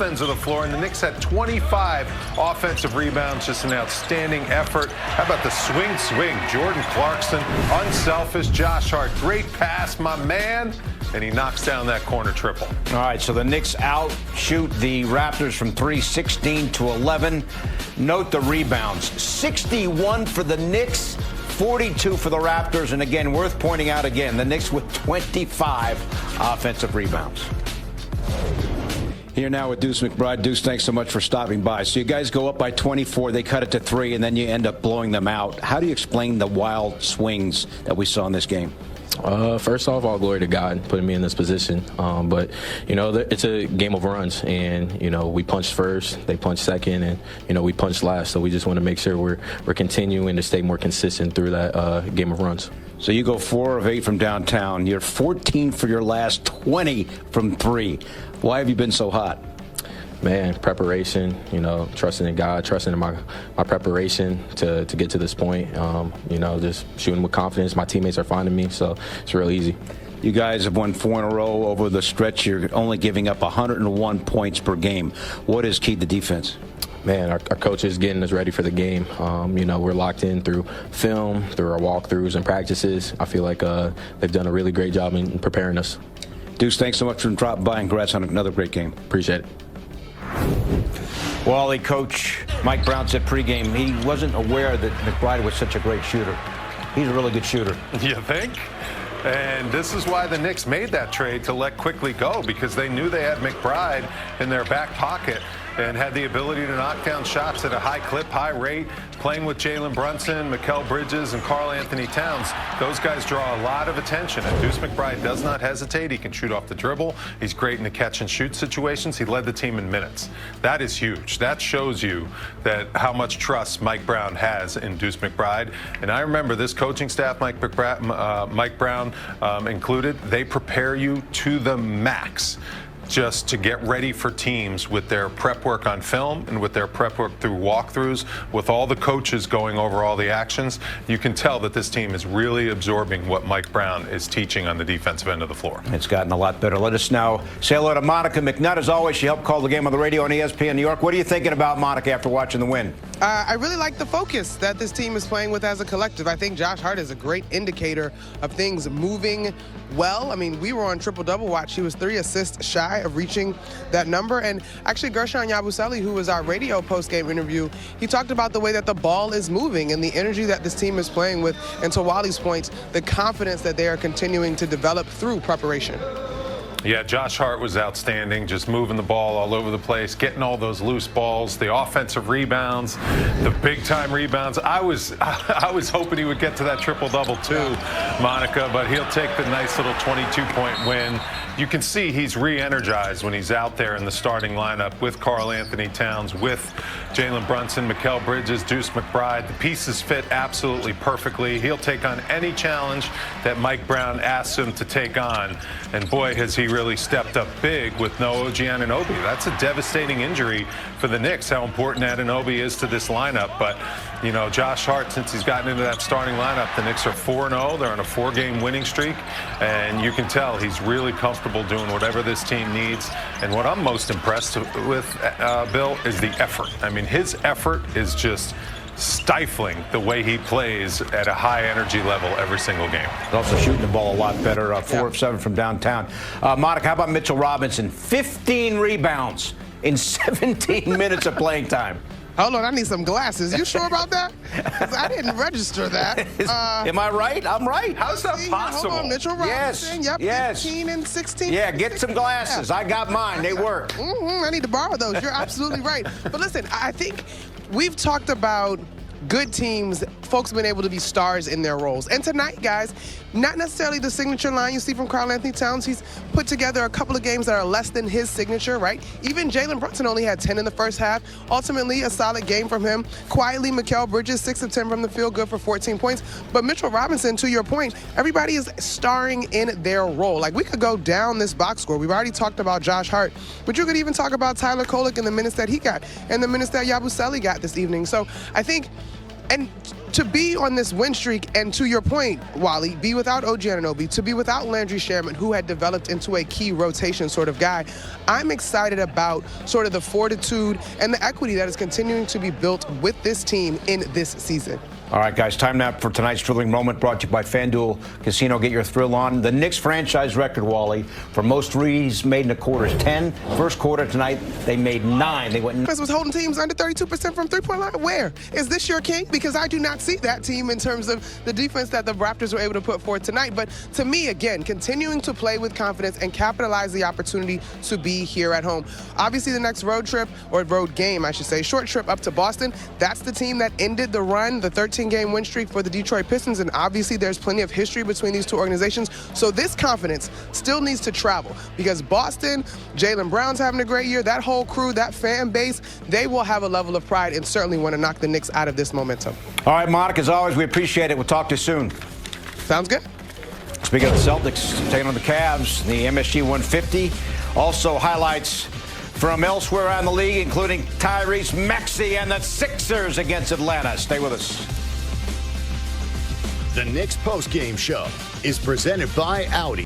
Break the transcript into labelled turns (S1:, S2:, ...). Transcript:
S1: both ends of the floor, and the Knicks had 25 offensive rebounds. Just an outstanding effort. How about the swing? Jordan Clarkson, unselfish. Josh Hart, great pass, my man. And he knocks down that corner triple.
S2: All right, so the Knicks outshoot the Raptors from 3, 16 to 11. Note the rebounds. 61 for the Knicks, 42 for the Raptors. And again, worth pointing out again, the Knicks with 25 offensive rebounds. Here now with Deuce McBride. Deuce, thanks so much for stopping by. So you guys go up by 24, they cut it to 3, and then you end up blowing them out. How do you explain the wild swings that we saw in this game?
S3: First off, all glory to God putting me in this position. But, you know, it's a game of runs. And, you know, we punched first, they punched second, and, you know, we punched last. So we just want to make sure we're continuing to stay more consistent through that game of runs.
S2: So you go 4 of 8 from downtown. You're 14 for your last 20 from 3. Why have you been so hot?
S3: Man, preparation, you know, trusting in God, trusting in my preparation to get to this point. You know, just shooting with confidence. My teammates are finding me, so it's real easy.
S2: You guys have won 4 in a row over the stretch. You're only giving up 101 points per game. What is key to defense?
S3: Man, our coach is getting us ready for the game. You know, we're locked in through film, through our walkthroughs and practices. I feel like they've done a really great job in preparing us.
S2: Deuce, thanks so much for dropping by, and congrats on another great game.
S3: Appreciate it.
S2: Well, Coach Mike Brown said pregame he wasn't aware that McBride was such a great shooter. He's a really good shooter.
S1: You think? And this is why the Knicks made that trade to let Quickly go, because they knew they had McBride in their back pocket and had the ability to knock down shots at a high clip, high rate, playing with Jalen Brunson, Mikal Bridges, and Karl-Anthony Towns. Those guys draw a lot of attention, and Deuce McBride does not hesitate. He can shoot off the dribble. He's great in the catch-and-shoot situations. He led the team in minutes. That is huge. That shows you that how much trust Mike Brown has in Deuce McBride. And I remember this coaching staff, Mike Brown included, they prepare you to the max just to get ready for teams with their prep work on film and with their prep work through walkthroughs, with all the coaches going over all the actions. You can tell that this team is really absorbing what Mike Brown is teaching on the defensive end of the floor.
S2: It's gotten a lot better. Let us now say hello to Monica McNutt. As always, she helped call the game on the radio on ESPN New York. What are you thinking about Monica after watching the win?
S4: I really like the focus that this team is playing with as a collective. I think Josh Hart is a great indicator of things moving well. I mean, we were on triple-double watch. He was 3 assists shy of reaching that number. And actually, Gershon Yabusele, who was our radio post-game interview, he talked about the way that the ball is moving and the energy that this team is playing with. And to Wally's point, the confidence that they are continuing to develop through preparation.
S1: Yeah, Josh Hart was outstanding, just moving the ball all over the place, getting all those loose balls, the offensive rebounds, the big-time rebounds. I was hoping he would get to that triple-double too, Monica, but he'll take the nice little 22-point win. You can see he's re-energized when he's out there in the starting lineup with Karl-Anthony Towns, with Jalen Brunson, Mikal Bridges, Deuce McBride. The pieces fit absolutely perfectly. He'll take on any challenge that Mike Brown asks him to take on. And boy, has he really stepped up big with no OG Anunoby. That's a devastating injury for the Knicks, how important Anunoby is to this lineup. But, you know, Josh Hart, since he's gotten into that starting lineup, the Knicks are 4-0. They're on a 4-game winning streak. And you can tell he's really comfortable doing whatever this team needs. And what I'm most impressed with, Bill, is the effort. I mean, his effort is just stifling the way he plays at a high energy level every single game.
S2: He's also shooting the ball a lot better, 4 of 7 from downtown. Monica, how about Mitchell Robinson? 15 rebounds in 17 minutes of playing time.
S4: Hold on, I need some glasses. You sure about that? 'Cause I didn't register that.
S2: Am I right? I'm right.
S1: How's that possible?
S4: Hold on, Mitchell Robinson.
S2: Yes.
S4: Yep, 15 and 16.
S2: Yeah, get some glasses.
S4: Yeah.
S2: I got mine. They work.
S4: I need to borrow those. You're absolutely right. But listen, I think we've talked about good teams, folks been able to be stars in their roles. And tonight, guys, not necessarily the signature line you see from Karl-Anthony Towns. He's put together a couple of games that are less than his signature, right? Even Jalen Brunson only had 10 in the first half. Ultimately, a solid game from him. Quietly, Mikal Bridges, 6 of 10 from the field, good for 14 points. But Mitchell Robinson, to your point, everybody is starring in their role. Like, we could go down this box score. We've already talked about Josh Hart, but you could even talk about Tyler Kolek and the minutes that he got and the minutes that Yabusele got this evening. So I think, and to be on this win streak, and to your point, Wally, be without OG Anunoby, to be without Landry Shamet, who had developed into a key rotation sort of guy, I'm excited about sort of the fortitude and the equity that is continuing to be built with this team in this season.
S2: All right, guys, time now for tonight's thrilling moment brought to you by FanDuel Casino. Get your thrill on. The Knicks franchise record, Wally, for most threes made in a quarter is 10. First quarter tonight, they made 9. They went.
S4: Was holding teams under 32% from three-point line. Where? Is this your king? Because I do not see that team in terms of the defense that the Raptors were able to put forth tonight. But to me, again, continuing to play with confidence and capitalize the opportunity to be here at home. Obviously, the next road trip, or road game, I should say, short trip up to Boston, that's the team that ended the run, the 13-game win streak for the Detroit Pistons, and obviously there's plenty of history between these two organizations. So this confidence still needs to travel, because Boston, Jaylen Brown's having a great year, that whole crew, that fan base, they will have a level of pride and certainly want to knock the Knicks out of this momentum.
S2: All right, Monica, as always, we appreciate it. We'll talk to you soon.
S4: Sounds good.
S2: Speaking of the Celtics, taking on the Cavs, the MSG 150. Also highlights from elsewhere around the league, including Tyrese Maxey and the Sixers against Atlanta. Stay with us.
S5: The Knicks postgame show is presented by Audi.